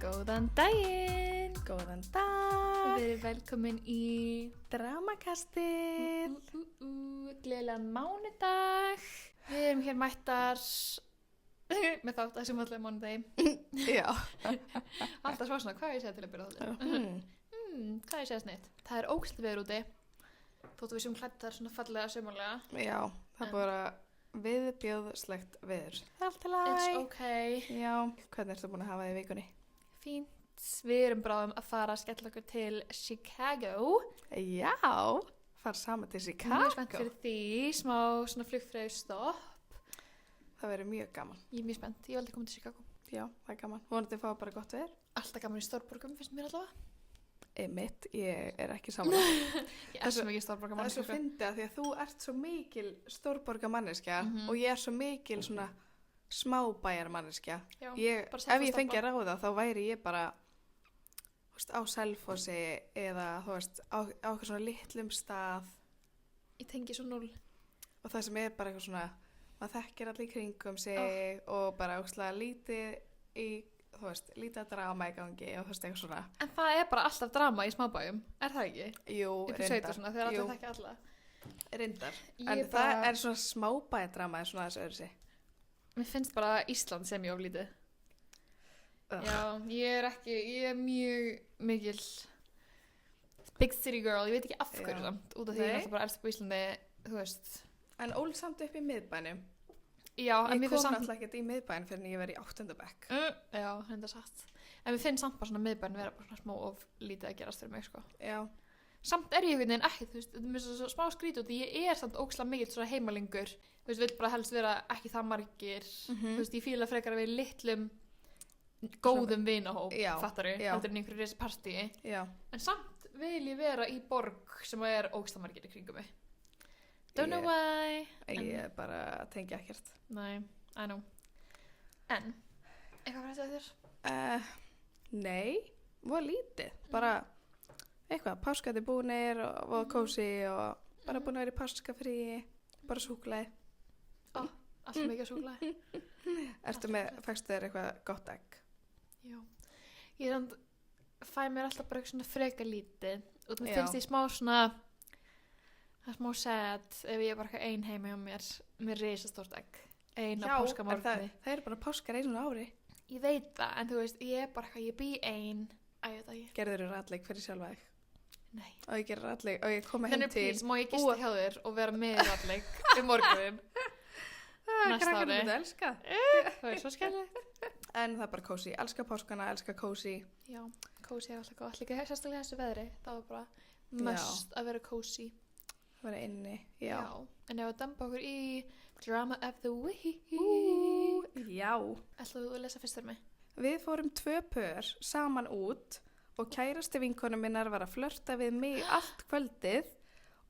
Góðan daginn! Góðan dag! Við erum velkomin í Dramakastið! Gleðilegan mánudag! Við erum hér mættar með þátt að sem allir mánudagi. Já. Alltaf svo svona, hvað er ég segja til að byrja þáttir? Hvað er ég segja snitt? Það er ógæslega veður úti. Þóttu við sem klættar svona fallega sumarlega. Já, það er bara viðbjóðslegt veður. Það er allt til It's lagi. okay. Já, hvernig ertu búin að hafa þig í vikunni? Fínt. Við erum bráðum að fara að skella okkur til Chicago. Já, fara saman til Chicago. Mjög spennt fyrir því, smá svona flugfreyju stopp. Það verður mjög gaman. Ég er mjög spennt, ég hef aldrei komið til Chicago. Já, það er gaman. Vonandi fá bara gott veður. Alltaf gaman í stórborgum, finnst mér allavega. Einmitt, ég er ekki saman. Ég er svo mikið stórborgum. Það er svo fyndið að því að þú ert svo mikil stórborgamanneskja og ég er svo mikil svona smábæjarmanneskja. Já, Ef ég fengi að ráða þá væri ég bara þú veist, á Selfossi eða þú veist, á eitthvað svona litlum stað Ég tengi svo 0. og það sem er bara eitthvað svona maður þekkir allir í kringum sig og bara ógeðslega lítið í þú veist, lítið að drama í gangi og þú veist, eitthvað svona. En það er bara alltaf drama í smábæjum, er það ekki? Jú, Upp í sveitur svona, þegar allir þekki alla. Reyndar. Ég En bara- það er svona smábæjadrama er svona þessu öðru sig. Mér finnst bara Ísland sem ég oflítið. Já, ég er mjög mikil big city girl, ég veit ekki af hverju Já. samt, út af því ég er Nei. alltaf bara elst upp á Íslandi, þú veist. En ól samt upp í miðbænum. Já, en Ég mér kom finnst samt... náttúrulega ekkert í miðbæn fyrir en ég verið í 8. bekk. Já, þetta satt. En mér finnst samt bara svona miðbæn vera bara svona smá of lítið að gerast fyrir mig, sko. Já. Samt er ég einhvern veginn ekki, þú veist, þetta er mér svo smá skrítið út, ég er samt ókslega mikill svona heimalingur, þú veist, vill bara helst vera ekki það margir, þú veist, ég fíla frekar að við litlum góðum vinahóp, Já, fattaru, já. heldur en einhverju reysi partíi, Já. en samt vil ég vera í borg sem er ókslega margir í kringum mig. Don't know why. Ég bara tengi ekkert. Nei, I know. En, eitthvað fyrir að segja þér? Nei, voða lítið. Bara eitthvað, páskati búnir og voða kósi og bara búin að vera í páskafríi, bara súkkulaði. Alltaf mikið súkkulaði. Fækstu þér eitthvað gott egg? Já. Ég samt fæ mér alltaf bara eitthvað svona freka lítið og mér Já. finnst ég smá svona það er smá sad ef ég er bara eitthvað ein heima hjá mér með risastórt egg ein á en páskamorgni. það eru bara páskar einu ári. Ég veit það, en þú veist, ég er bara eitthvað, ég bý ein ég veit það ekki. Gerður ratleik fyrir sjálfa þig. Nei. Og ég gerir ratleik og ég koma Þannig heim til please, má ég gista hjá þér og vera með í ratleik morgunin. Næsta Krakkar ári. myndu elska. Það er svo skemmtilegt. En það er bara kósi. Elska páskana, elska kósi. Já, kósi er alltaf gott. Líka sérstaklega þessu veðri, það var bara must að vera kósi. Það vera inni. Já. En ef að dempa okkur í Drama of the Week. Já. Ætlaðu þú að lesa fyrst fyrir mig? Við fórum 2 pör saman út og kærasti vinkonu minnar var að flörta við mig allt kvöldið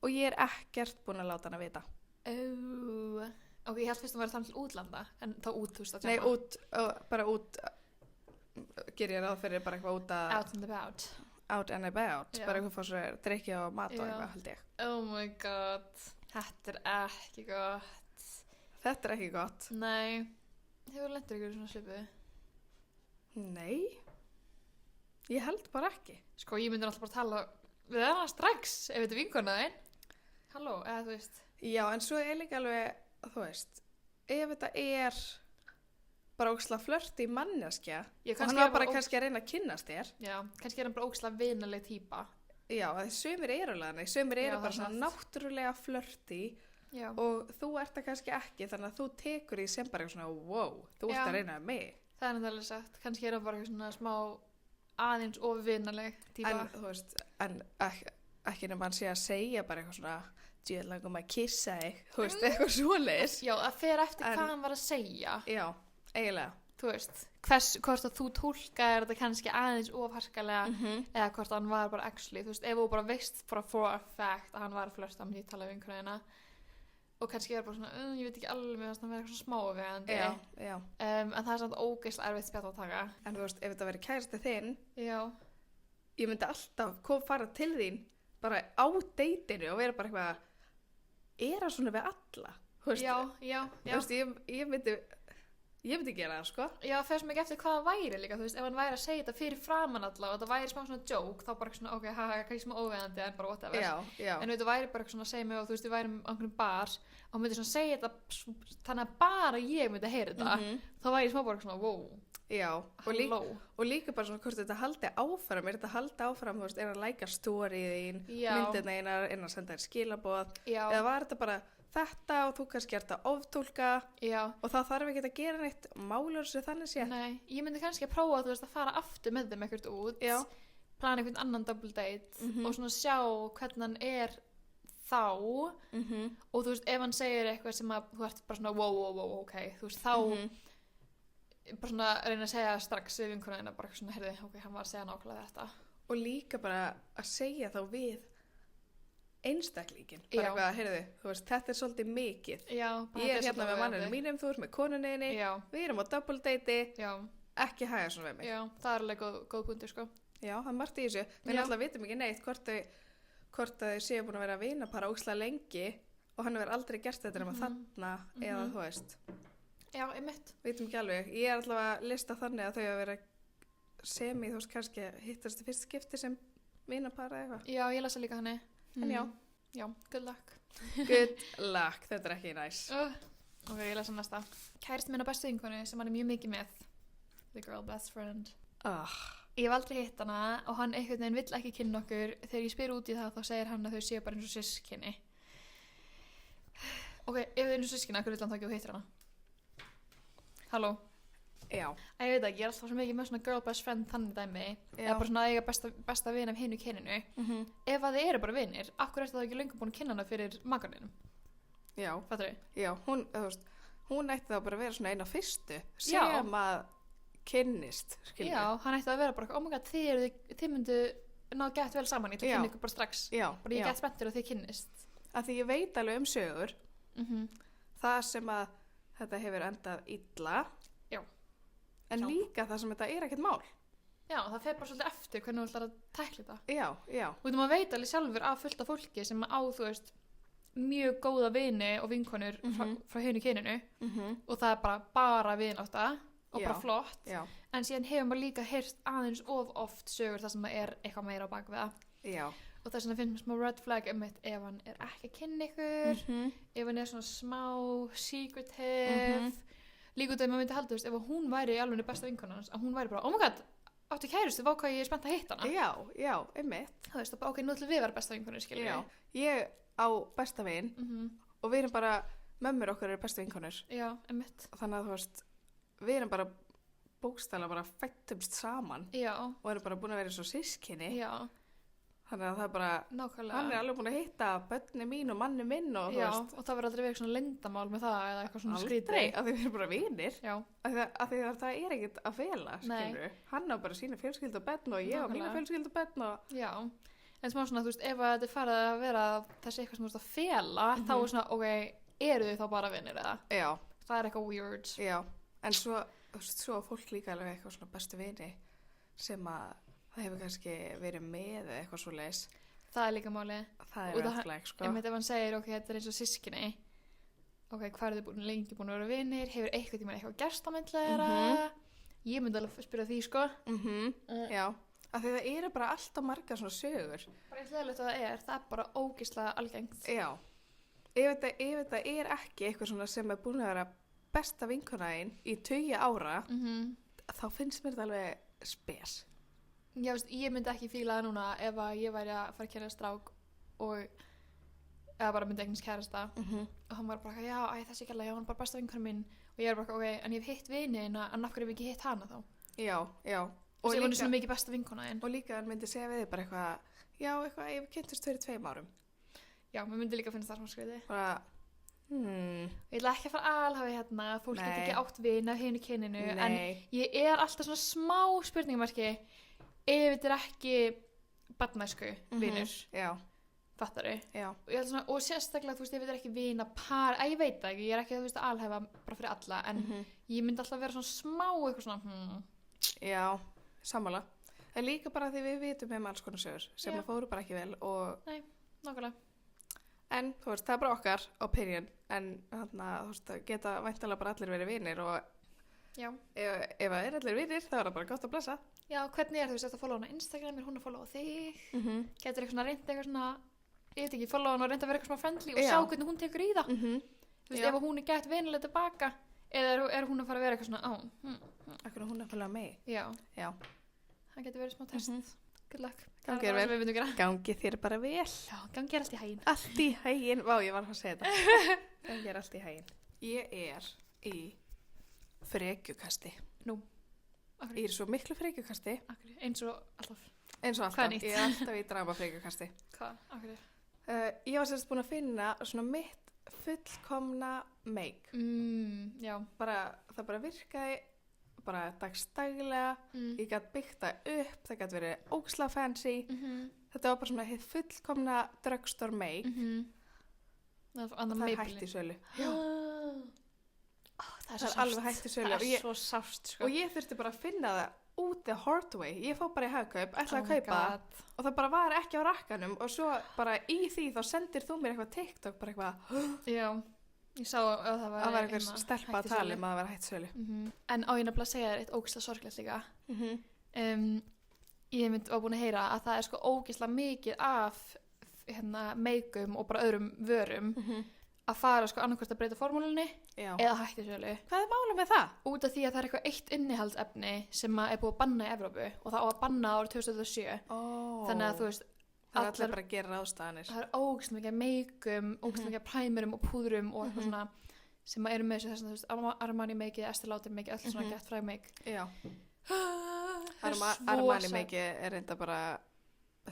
og ég er ekkert búin að láta hana vita. Ok, ég held fyrst að vera þannig til útlanda, en þá út, þú veist að Nei, bara út, ger ég ráð fyrir bara eitthvað út að... Out and about. Out and about. Já. Bara eitthvað fór svo drikja og mat og Já. eitthvað, held ég. Oh my god, þetta er ekki gott. Þetta er ekki gott. Nei, hefur lendur ykkur svona svipu? Nei. Ég held bara ekki. Sko, ég myndi alltaf bara tala við hana strax, ef þetta er vinkona þinn. Halló, eða þú veist. Já, en svo er líka alveg, þú veist, ef þetta er bara ógeðslega flörti manneskja og hann var bara kannski að reyna að kynnast þér. Já, kannski er hann bara ógeðslega vinaleg típa. Já, sumir eru alveg þannig, sumir eru Já, bara það er svona náttúrulega flörti Já. og þú ert það kannski ekki, þannig að þú tekur því sem bara eitthvað svona, wow, þú ert Já. að reyna mig. Það er náttúrulega sagt, kannski er hann bara eitthvað svona smá aðeins of vinaleg típa. En þú veist, ekki nema hann sé að segja bara eitthvað svona, djöð langum að kissa þig, þú veist, eitthvað svoleiðis. Já, það fer eftir hvað hann var að segja. Já, eiginlega. Þú veist, hvort að þú tólkaðir þetta kannski aðeins of harkalega eða hvort hann var bara actually, þú veist, ef þú bara veist bara for a fact að hann var að flörta með því tala við einhverjana og kannski er bara svona, ég veit ekki alveg með það vera eitthvað svona smávegandi. Já. En það er samt ógeðslega erfitt spjall að taka. En þú veist, ef þetta verið kærasti þinn, Já. ég myndi alltaf fara til þín bara á deytinu og vera bara eitthvað, er það svona við alla? Þú veist, Já. Þú veist, ég myndi Ég myndi gera það, sko. Já, það fer svo mikið eftir hvað það væri líka, þú veist, ef hann væri að segja þetta fyrir framan alla og þetta væri smá svona joke, þá bara svona, ok, haha, kannski smá óviðandi en bara whatever. Já. En þetta væri bara svona að segja mig og þú veist, við værum á einhvern bar og myndi svona segja þetta þannig að bara ég myndi heyra þetta, þá væri ég smá bara svona, wow, Já, halló. og líka bara svona hvort þetta haldi áfram, þetta haldi áfram, þú veist, að læka storyðin, Já. myndina einar, að senda þér skilaboð, Já, eða var þetta bara þetta og þú kannski ert að oftúlka já. og það þarf ekki að gera neitt málur sem þannig sé. Nei, ég myndi kannski að prófa þú veist að fara aftur með þeim ekkert út, Já. plana einhvern annan double date og svona sjá hvernig hann er þá og þú veist ef hann segir eitthvað sem að þú ert bara svona wow, ok, þú veist þá bara svona reyna að segja strax við vinkonuna bara svona, heyrði, ok, hann var að segja nákvæmlega þetta. Og líka bara að segja þá við einstaklingin, bara Já. eitthvað, heyrðu, þú veist, þetta er svolítið mikið. Já, Ég er hérna með manninu mínum, þú ert með konunniðinni, Já, við erum á double date, já, ekki hæga svona við mig. já, það er alveg góð punktur sko. Já, það er margt í þessu. Við Já. náttúrulega vitum ekki neitt hvort þau séu búin að vera að vinna bara ókslega lengi og hann hefur aldrei gert þetta nema þarna eða þú veist. Já, einmitt. Vitum ekki alveg. Ég er alltaf að lista þannig að þau hafa verið semi, þú veist, kannski hittast í fyrst skipti sem vinapara eða eitthvað. Já, ég lesa líka hann. En já. Já, good luck. Good luck, þetta er ekki næs. Ok, ég lesa næsta. Kærist minn á bestu vinkonu sem hann er mjög mikið með. The girl best friend. Ég hef aldrei hitt hana og hann einhvern veginn vill ekki kynna okkur. Þegar ég spyr út í það þá segir hann að þau séu bara eins og systkini. Ok, ef þau eru eins og systkini, akkur vill hann þá ekki og hittir hana? Halló? Já. Ég veit ekki, ég er alltaf svo mikið með svona girl best friend þannig dæmi. Já. Eða bara svona að eiga besta vin af hinu kyninu. Ef að þið eru bara vinir, akkur ertu það ekki löngu búin að kynna hana fyrir makaninum? Já. Fattar þau? Já, þú veist, hún ætti þá bara að vera svona eina fyrstu Já. sem að kynnist, skilur. Já, hann ætti að vera bara, oh my god, þið myndu ná gett vel saman, ég ætla að Já. kynna ykkur bara strax. Já, Bara ég já. gett spenntur að þið kynnist. Af því ég veit alveg um sögur, Mm það sem að þetta hefur endað illa. Já. En Já. líka það sem þetta er ekkert mál. Já, það fer bara svolítið eftir hvernig þú ætlar að tækla þetta. Já, já. Og þú maður veit alveg sjálfur af fullt af fólki sem á, þú veist, mjög góða vini og vinkonur frá hinu kyninu og það er bara vinátta og Já. bara flott. Já, En síðan hefur maður líka heyrt aðeins of oft sögur þar sem það er eitthvað meira á bakvið það. já. Og þess vegna finnst mér smá red flag ef hann er ekki að kynna ykkur, ef hann er svona smá secretive. Líka út af að maður myndi halda, þú veist, ef hún væri alveg besta vinkona hans, að hún væri bara, oh my god, áttu kærustu, vá hvað ég er spennt að hitta hana. Já, já, einmitt. Þú veist, bara, ok, nú ætlum við að vera besta vinkonur, skilur Já. Ég á besta vin við. og við erum bara, mömmur okkar eru bestu vinkonur. Já, einmitt. Þannig að þú veist, við erum bara bókstæla bara fættumst saman Já, og erum bara búin að vera eins og systkini. já, Þannig að það er bara, nákvæmlega. hann er alveg búin að hitta börni mín og manni minn og þú Já, veist, og það verður aldrei verið svona leyndamál með það eða eitthvað svona skrítið. aldrei, af því við erum bara vinir. Já, Af því að það er ekkert að fela, Nei. skilur. Hann á bara sína fjölskyldu og börn og ég á mína Nákvæmlega. fjölskyldu og börn og já. En smá svona, þú veist, ef að þetta er farið að vera þessi eitthvað sem þú veist að fela, þá er svona, ok, eru þau þá bara vinnir eða? já, Það er eitthvað weird. já. En svo, þú veist, svo á fólk líka alveg eitthvað svona bestu vini sem að það hefur kannski verið með eða eitthvað svo leis. Það er líka máli. Það Og er það- alltaf, sko. Einmitt ef hann segir, ok, þetta er eins og systkini. Ok, hvað eru þau lengi búin að vera vinir? Hefur eitthvað tíma eitthvað gerst á milli þeirra? Ég myndi alveg spyrja því, sko. Já, af því það eru bara alltaf margar svona sögur. Bara eins leðilegt að það er bara ógeðslega algengt. Já, ef þetta er ekki eitthvað svona sem er búin að vera besta vinkonaðin í 20 ára, þá finnst mér þetta alveg spes. Já, veist, ég myndi ekki fíla það núna ef að ég væri að fara að kæra strák og eða bara myndi eignast kærasta og hann var bara, já, þessi ekki alveg, já, hann er bara besta vinkona mín og ég er bara, ok, en ég hef hitt vinina en af hverju hef ég ekki hitt hana þá? Já, já. Og sem hún er svona mikið besta vinkona þinn. Og líka hann myndi segja við þig bara eitthvað, já, eitthvað, ég kynntist fyrir 2 árum. Já, mér myndi líka finnst það svona skriði. Bara, Ég ætla ekki að fara alhafi hérna, fólk Nei. get ekki átt vin af hinu kyninu, en nei, ég er alltaf svona smá spurningamarki ef þetta er ekki barnæsku vinur, já, fattaru. já, Og, ég held svona, og sérstaklega, þú veist, ef þetta er ekki vina par, ég veit það ekki, ég er ekki að, þú veist, alhæfa bara fyrir alla, en ég myndi alltaf vera svona smá eitthvað svona, já, sammála. En líka bara því við vitum um alls konar sögur sem Já. að fóru bara ekki vel og, nákvæmlega. en þú veist, það er bara okkar opinion, en þarna, þú veist, það geta væntanlega bara allir verið vinir og Já. Ef það allir vinir, þá það bara gott að blessa. Já, hvernig þú veist, þetta followa hana á Instagram, hún að followa þig? Getur eitthvað svona reynd eitthvað svona, ég veit ekki, followa hana og reynda að vera eitthvað svona friendly og sjá hvernig hún tekur í það. Þú veist, ef hún gett vinilega tilbaka, eða er hún að fara að vera eitthvað svona, Akkur hún að followa mig. Já. Það getur verið smá test. Good luck. Gangi þér bara vel. Já, gangi allt í hæginn. Allt í hæginn. Vá, ég var að segja þetta. Gangi allt í hæginn. Ég í frekjukasti. Nú. Ég svo miklu frekjukasti. Eins og alltaf. Hvað nýtt? Ég alltaf í drama frekjukasti. Hvað? Akkur. Ég var sérst búin að finna svona mitt fullkomna make. Já. Það bara virkaði bara dagstaglega, ég gæti byggt það upp, það gæti verið ógeðslega fancy, þetta var bara svona hitt fullkomna drugstore make. Það hægt í sölu. Það er alveg hægt í sölu. Það er svo sárt, sko. Og ég þurfti bara að finna það út the hard way. Ég fór bara í Hagkaup, ætlaði að kaupa það og það bara var ekki á rakkanum og svo bara í því þá sendir þú mér eitthvað TikTok, bara eitthvað. Já. Ég sá að það var einhver stelpa að tala að það var hægt sölu. En á ég nefnilega að segja þér eitt ógeðslega sorglegt líka. Ég var búin að heyra að það er sko ógeðslega mikið af make-um og bara öðrum vörum að fara sko annarkvort að breyta formúlunni eða hætti sölu. Hvað er málið með það? Út af því að það er eitthvað eitt innihaldsefni sem er búið að banna í Evrópu og það á að banna árið 2007. Þannig að þú veist það er allir bara að gera ráðstafanir. Það er ógeðslega mikið make-um, ógeðslega mikið primerum og púðrum og eitthvað svona sem eru með þessu þess að Armani make-ið, Estée Lauder make-ið, öll svona gett fræg make. Já. Armani make-ið reynda bara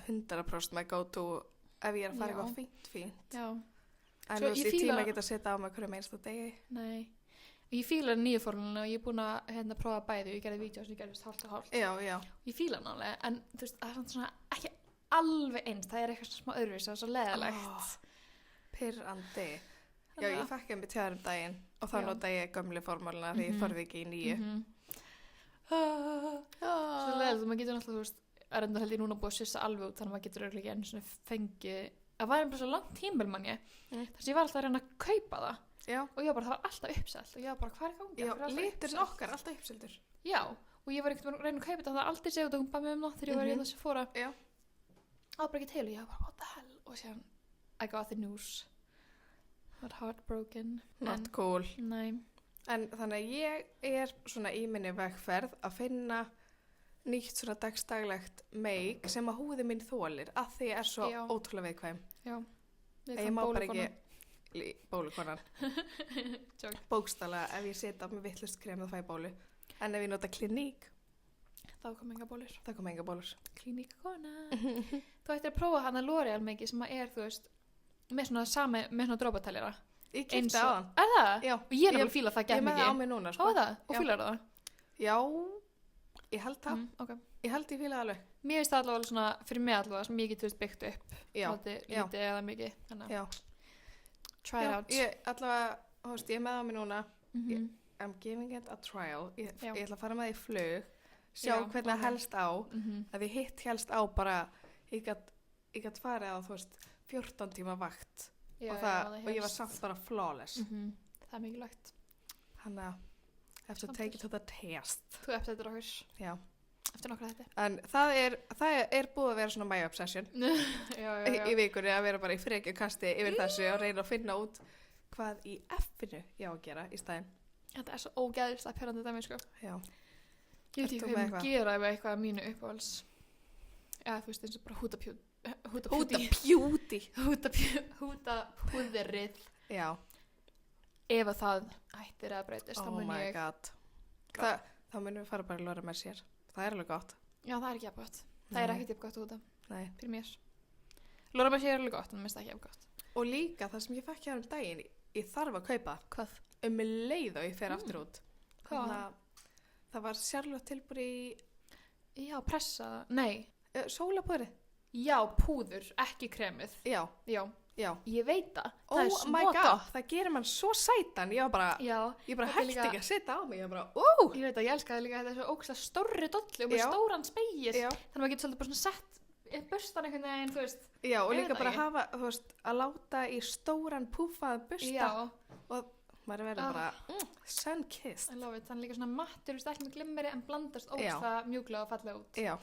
100% my go-to ef ég að fara eitthvað fínt. Já. En þú veist, ég tíma ekki að setja á mig hverju einsta degi. Nei. Ég fíla nýju formúluna og ég er búin að prófa bæði og ég gerði vídeos og ég gerði hálft og hálft. Já. Ég fíla hann alveg, en þú veist, það er svona ekki alveg eins, það er eitthvað smá öðruvísi og svo leðilegt. Pirrandi. Já, ég fekk einmitt tjáður daginn og þá nota ég gömlu formúluna því ég þorði ekki í nýju. Svo leðilegt og maður getur náttúrulega, þú veist, að reynda held ég núna búið að sissa alveg út þannig að maður getur örugglega ekki einu svona fengið, það var einhverjum svo langt tímabil mann ég, þess að ég var alltaf að reyna að kaupa það. Já. Og ég var bara, það var alltaf uppselt og ég var bara, hvað er gangi? Já, liturinn okkar, alltaf uppseldur. Já, og ég var einhvern veginn að reyna að kaupa þetta, það aldrei segja út að hún bæði mig um það þegar ég var í þessu fóra. Já. Það var bara ekki til og ég var bara, what the hell? Og síðan, I got the news. Got heartbroken. Not cool. Nei. En þannig að ég svona í minni vegferð að finna nýtt svona dagstaglegt make sem að húði mín þolir að því ég svo ótrúlega viðkvæm. Já. Ég má bara ekki bólukonan. Bókstaflega ef ég setja á mig vitlaust krem þá fæ ég bólu. En ef ég nota Clinique þá kom enga bólur. Clinique-kona. Þú ættir að prófa hana L'Oreal make sem að þú veist með svona drópatæljara. Ég keypti á hann. Er það? Já. Og ég er alveg fíla það gett mikið. Ég með það á mig núna, sko. Ó, það? Og fílar það? Já, ég held það. Okay. Ég held ég fíla það alveg. Mér finnst það allavega svona, fyrir mig allavega, sem mikið, þú veist, byggt upp. Já. Lítið eða mikið. Þannig. Já. Try it out. Ég allavega, hóst, ég er með á mig núna. I'm giving it a trial. Ég ætla að fara með í flug, sjá hvernig það helst á. Að ég hitt helst á bara, ég gat farið á, þú veist, 14 tíma vakt. Og ég var samt bara flawless. Það er mikilvægt. Þannig að eftir að take it to the test. Þú uppdættir okkur. Já. Eftir nokkra þetta. En það er búið að vera svona my obsession. Í vikunni að vera bara í frekjukasti yfir þessu og reyna að finna út hvað í F-inu ég á að gera í staðinn. Þetta er svo ógeðslega pirrandi dæmi, sko. Já. Ég veit ekki hvað ég gera ef eitthvað mínu uppáhalds. Já, þú veist, eins og bara hútapúðrið. Já. Ef að það ættir að breytist, þá mun ég. Oh my god. Þá munum við fara bara að lora með sér. Það er alveg gott. Já, það er ekki jafn gott. Það er ekkert jafn gott út af. Nei. Fyrir mér. Lora með sér er alveg gott, en mér finnst það ekki jafn gott. Og líka það sem ég fekk hjá daginn, ég þarf að kaupa. Hvað? Leið og ég fer aftur út. Hvað? Það var Charlotte Tilbury. Já, pressa. Nei. Sólapúðrið. Já, púður, ekki kremið. Já. Ég veit það. Oh my god, það gerir mann svo sætan. Ég bara hætti ekki að setja á mig. Ég veit að ég elska það líka. Þetta er svo ógeðslega stórri dollu og með stóran spegil. Þannig að maður getur svolítið bara svona sett bustan einhvern veginn, þú veist. Já, og líka bara hafa, þú veist, að láta í stóran púfað busta. Já. Og maður verður bara sun-kissed. I love it, þannig líka svona mattur, ekki með glimmeri en blandast ógsta mjúklega og fallega út. Já,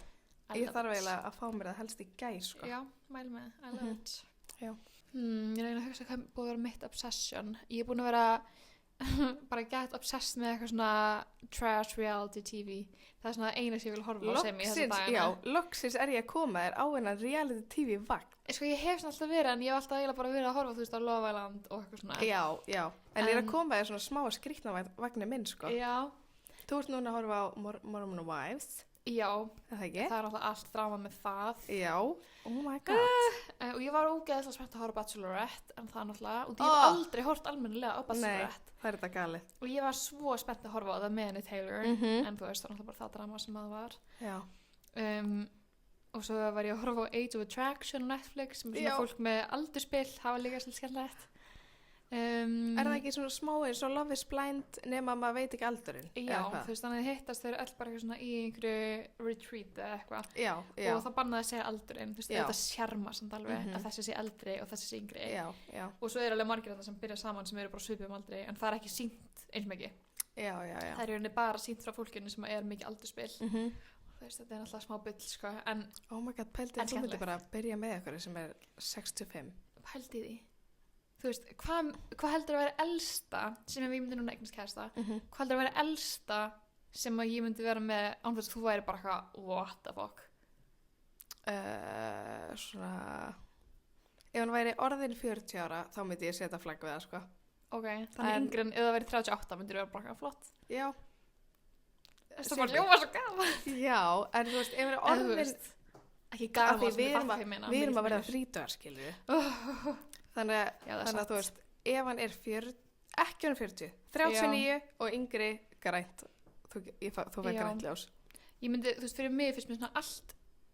ég þarf eiginlega að fá mér það helst í gær, sko. Já, mæl með, I love it. Já. Ég reyna að hugsa hvað búið að vera mitt obsession. Ég er búin að vera bara get obsessed með eitthvað svona trash reality TV. Það er svona eina sem ég vil horfa á sem í þessa dagana. Já, loksins er ég að koma þér á hennan reality TV vagn. Sko ég hef svona alltaf verið en ég hef alltaf eiginlega bara verið að horfa þú veist á Love Island og eitthvað svona. Já, en ég er að koma þér svona smá skrýtna vagni minn sko. Já. Þú ert núna að horfa á Mormon Wives. Já, það ekki? Það er alltaf allt drama með það. Já, oh my god. Og ég var ógeðslega spennt að horfa Bachelorette en það náttúrulega, og ég hef aldrei hort almennilega á Bachelorette. Nei, það er þetta galið. Og ég var svo spennt að horfa á það með henni Taylor, en þú veist, það var náttúrulega bara það drama sem það var. Já. Og svo var ég að horfa á Age of Attraction á Netflix, sem svona fólk með aldurspill hafa líka svolítið skemmtilegt. Er það ekki svona smá eins og Love is Blind nema maður veit ekki aldurinn? Já, þú veist, þannig að hittast þau öll bara eitthvað svona í einhverju retreat eða eitthvað. Já. Og það bannaði að segja aldurinn, þú veist, þetta sjarma samt alveg að þessi sé eldri og þessi sé yngri. Já. Og svo er alveg margir þetta sem byrja saman sem eru bara svipum aldri, en það er ekki sýnt eins mikið. Já. Það er í bara sýnt frá fólkinu sem er mikið aldurspill. Þú veist, þetta er náttúrulega smá bull, sko, en oh my god, pældi að þú myndi bara byrja með eitthvað sem er 65. Pældi því. Þú veist, hvað heldur að vera elsta sem ég myndi núna eignast kærasta? Hvað heldur að vera elsta sem að ég myndi vera með án þess að þú væri bara eitthvað what the fuck? Svona ef hann væri orðin 40 ára þá myndi ég setja flagg við það, sko. Ok, þannig yngri en ef það væri 38 myndir vera bara eitthvað flott. Já. Það er bara ljóma svo gaman. Já, en þú veist, ef hann er orðin ekki gaman sem ég fatt hvað ég meina. Við erum að vera 30, skilur. Þannig að þú veist, ef hann er ekki hann 40, 39 og yngri grænt, þú verður grænt ljós. Ég myndi, þú veist, fyrir mig fyrst mér svona allt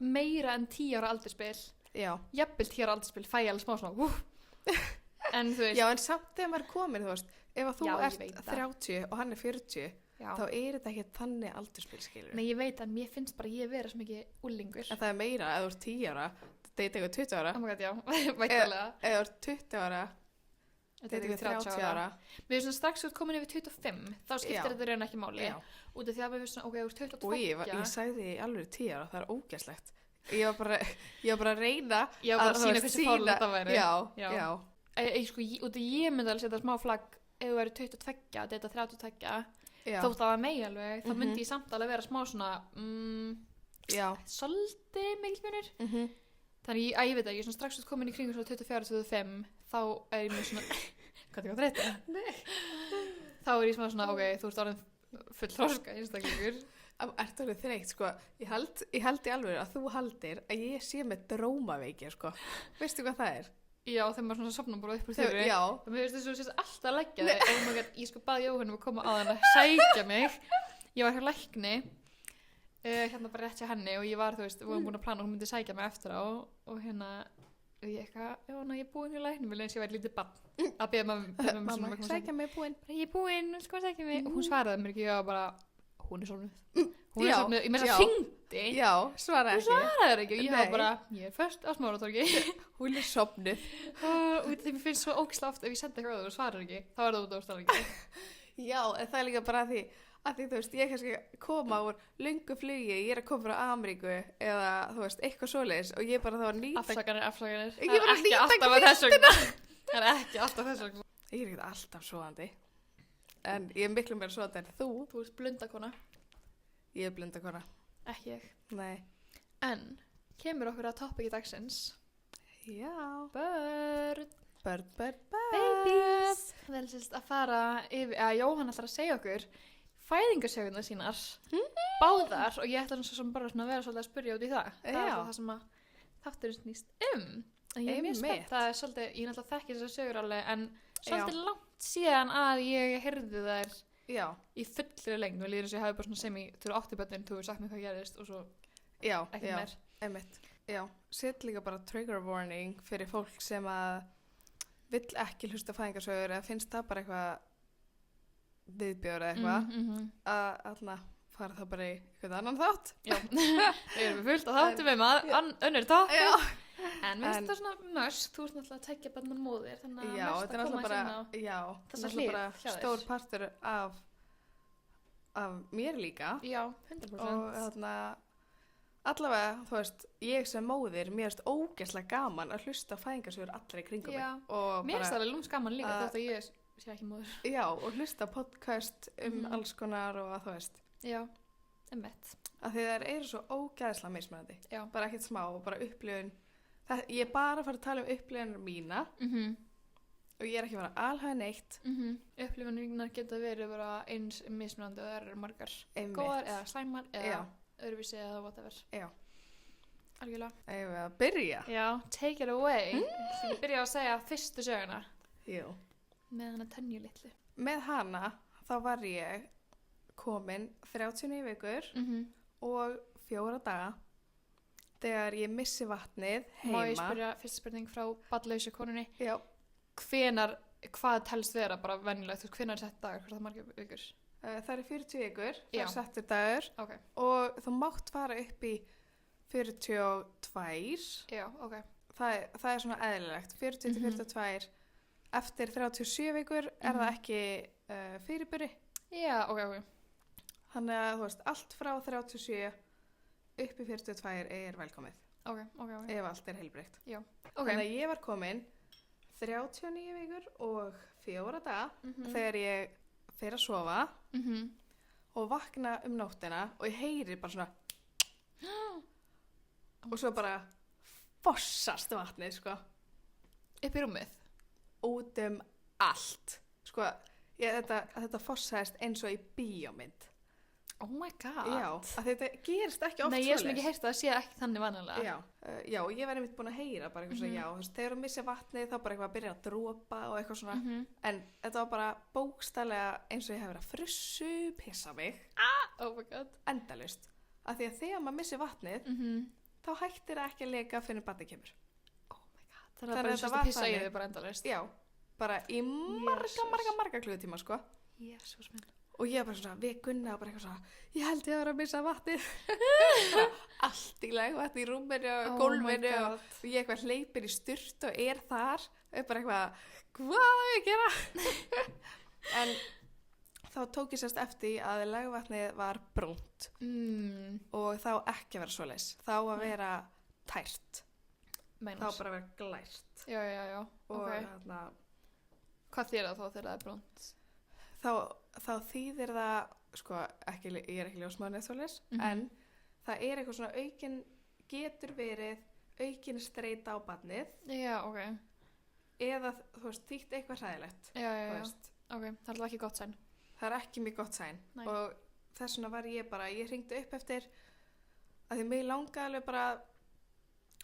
meira en 10 ára aldurspil. Já. Jafnvel 10 ára aldurspil fæ ég alveg smá svona, en þú veist. Já, en samt þegar maður er komin, þú veist, ef að þú ert 30 og hann er 40, þá er þetta ekki þannig aldurspil, skilur. Nei, ég veit að mér finnst bara ég vera svo mikið úlingur. En það er meira, ef þú ert 10 ára, deyta ykkur 20 ára. Oh my god, já, vættilega. Ef þú ert 20 ára, deyta ykkur 30 ára. Mér finnst svona strax út komin yfir 25, þá skiptir þetta raun ekki máli. Já. Út af því að mér finnst svona, ok, úr 22. Og ég sagði alveg 10 ára, það er ógæslegt. Ég var bara að reyna að sína hversu fárlega þetta væri. Já. Sko, út af ég myndi alveg setja smá flagg ef þú væri 22, deyta 32, þótt að það megi alveg, þá myndi ég samt alveg vera smá svona, svolítið mikil munur. Þannig að ég veit að ég er svona strax út komin í kringum svona 24-25, þá er ég mjög svona, hvað er það að breyta? Nei. Þá er ég svona, ok, þú ert orðin full þroska einstaklingur. Ertu alveg þreytt, sko. Ég held í alveg að þú haldir að ég sé með drómaveiki, sko. Veistu hvað það er? Já, þegar maður svona sopnar bara upp úr þurri. Já. Mér finnst þess að þú sést alltaf að leggja þig. Oh my god, ég sko baði Jóhannum að koma á þann að sækja mig. Ég var hjá lækni, hérna bara rétt hjá henni og ég var, þú veist, við varum búin að plana og hún myndi sækja mig eftir á og hérna, ég eitthvað, já, ná, ég er búin hjá læknum, vil eins ég væri lítið barn að beða mamma, sækja mig, búin. Ég er búin, vil sko sækja mig. Og hún svaraði mér ekki, ég var bara, hún er sofnuð. Hún er sofnuð, ég með þess að hringdi. Já, svaraði ekki. Hún svaraði ekki og ég var bara, ég er föst á Smáratorgi. Hún er sofnuð. Og því mér finnst svo ógeðslega oft ef ég sendi eitthvað og svarar ekki, þá er það út á stafningi. Já, en það er líka bara að því þú veist, ég kannski koma úr löngu flugi, ég er að koma frá Ameríku eða þú veist, eitthvað svoleiðis og ég bara þá að nýta... Afsakanir. Ég bara nýta kvistina. Það er ekki alltaf þess vegna. Ég er ekki alltaf svoandi. En ég er miklu meira svoandi en þú. Þú ert blundakona. Ég er blundakona. Ekki ég. Nei. En kemur okkur að topiki dagsins. Já. Börn. Babies. Það er sérst að fara yfir, að Jóhann ætlar að segja okkur fæðingarsögurnar sínar, báðar og ég ætla svona bara svona að vera svolítið að spyrja út í það. Það er það sem að þátturinn snýst Ég er mjög spennt, það er svolítið, ég náttúrulega þekki þessar sögur alveg en svolítið langt síðan að ég heyrði þær í fullri lengd og líður þess að ég hafi bara svona sem í þú eru 8 börnin, þú hefur sagt mér hvað gerist og svo ekki meir. Einmitt. Já, set líka bara trigger warning fyrir fólk sem að vill ekki hlusta fæðingarsögur eða finnst það bara eitthvað viðbjóður eða eitthvað að fara það bara í eitthvað annan þátt. Já, við erum fullt á þáttum önnur þáttum. En mér finnst það svona must, þú ert náttúrulega að tekja barnan móðir, þannig að já, must þetta er að koma náttúrulega sinna á bara, já, þessa náttúrulega hlið bara hjá þér. stór partur af mér líka. Já, 100%. Og þarna, allavega, þú veist, ég sem móðir, mér finnst ógeðslega gaman að hlusta á fæðingarsögur allar í kringum mig. Já, Og mér finnst bara, það alveg lúmskaman líka þótt að ég sé ekki móður. já, og hlusta á podcast alls konar og þú veist. Já, einmitt. Af því þær eru svo ógeðslega mismunandi. Já. Bara ekkert smá, bara upplifun. Ég er bara að fara að tala um upplifunar mína og ég er ekki að fara að alhafa neitt. Upplifunar geta verið bara eins mismunandi og það eru margar Einmitt. góðar eða slæmar eða Já. öðruvísi eða whatever. Já. Algjörlega. Eigum við að byrja? Já, take it away. Ég byrja að segja fyrstu söguna Jú. með hana Tönju litlu. Með hana þá var ég komin 39 vikur og 4 daga þegar ég missi vatnið heima. Má ég spyrja fyrsta spurning frá barnlausu konunni? Já. Hvað telst vera bara venjulegt? Þú veist, hvenær er sett dagur? Hvað er það margir vikur? Það eru 40 vikur, það Já. er settur dagur Ok. og þú mátt fara upp í 42. Já, ok. Það er svona eðlilegt. 40-42. Eftir 37 vikur er það ekki fyrirburi. Já, ok. Þannig að þú veist, allt frá 37 upp í 42 er velkomið. Ok. Ef allt er heilbrigt. Já. Þannig að ég var komin 39 vikur og 4 daga þegar ég fer að sofa og vakna um nóttina og ég heyri bara svona og svo bara fossast vatnið, sko. Upp í rúmið? Út um allt. Sko, þetta fossaðist eins og í bíómynd. Oh my god. Já, að þetta gerist ekki oft Nei, ég hef sem ekki heyrt að það sé ekki þannig vanalega. Já, já, ég var einmitt búin að heyra bara eitthvað svona, já, þú veist, þegar þú missir vatnið þá bara eitthvað að byrja að dropa og eitthvað svona, en þetta var bara bókstaflega eins og ég hef verið að frussu pissa mig, Oh my god. endalaust, af því að þegar maður missir vatnið, þá hættir það ekki að leka fyrir barnið kemur. Oh my god. Það er bara eins og að pissa í þig bara endalaust. Já, bara í marga klukkutíma, sko. Jesús minn. Og ég var bara svona, við Gunna og bara eitthvað svona, ég held ég að vera að missa vatnið. Allt í lagi, vatn í rúminu og gólfinu og ég eitthvað hleypir í sturt og er þar. Og bara eitthvað, hvað á ég að gera? En þá tók ég sérst eftir að lagvatnið var brúnt og þá ekki að vera svoleiðis. Þá að vera tært. Meinar. Þá bara að vera glært. Já. Og Ok. þarna, Hvað þýr það þá þegar það er brúnt? þá þýðir það, sko, ég er ekki ljósmaður svoleiðis, en það er eitthvað svona getur verið aukin streita á barnið Já, ok. eða, þú veist, þýtt eitthvað hræðilegt. Já. Þú veist. Ok, það er alveg ekki gott sæn. Það er ekki mjög gott sæn. Nei. Og þess vegna var ég hringdi upp eftir að því mig langaði alveg bara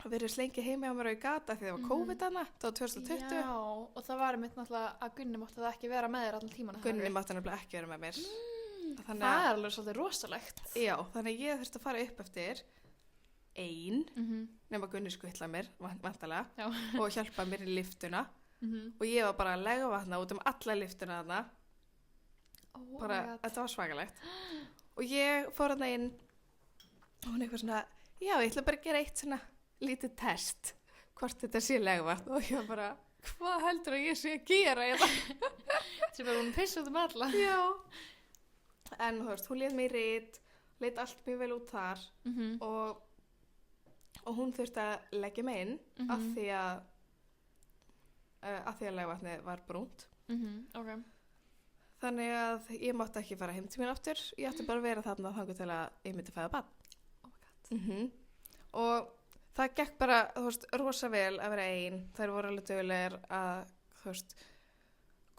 að vera slengi heima á mér og í gata því það var COVID hana, það var 2020. Já, og það var mitt náttúrulega að Gunni mátti það ekki vera með þér allan tíman. Gunni mátti nefnilega ekki vera með mér. Það er alveg svolítið rosalegt. Já, þannig að ég þurfti að fara upp eftir nema Gunni skutla mér, vantalega, og hjálpa mér í liftuna og ég var bara að lega vatna út alla liftuna þarna. Bara, þetta var svakalegt. Og ég fór þarna inn og hún eitthvað svona, já, ég ætla bara að gera eitt svona lítið test hvort þetta sé legvatn og ég var bara, hvað heldur að ég sé að gera þetta? Sem bara hún pissa út alla. Já. En þú veist, hún lét mig í rit, leit allt mjög vel út þar og hún þurfti að leggja mig inn af því að legvatnið var brúnt. Ok. Þannig að ég mátti ekki fara heim til mín aftur, ég ætti bara að vera þarna þangað til að ég myndi fæða barn. Oh my god. Og það gekk bara, þú veist, rosa vel að vera ein. Þær voru alveg duglegir að, þú veist,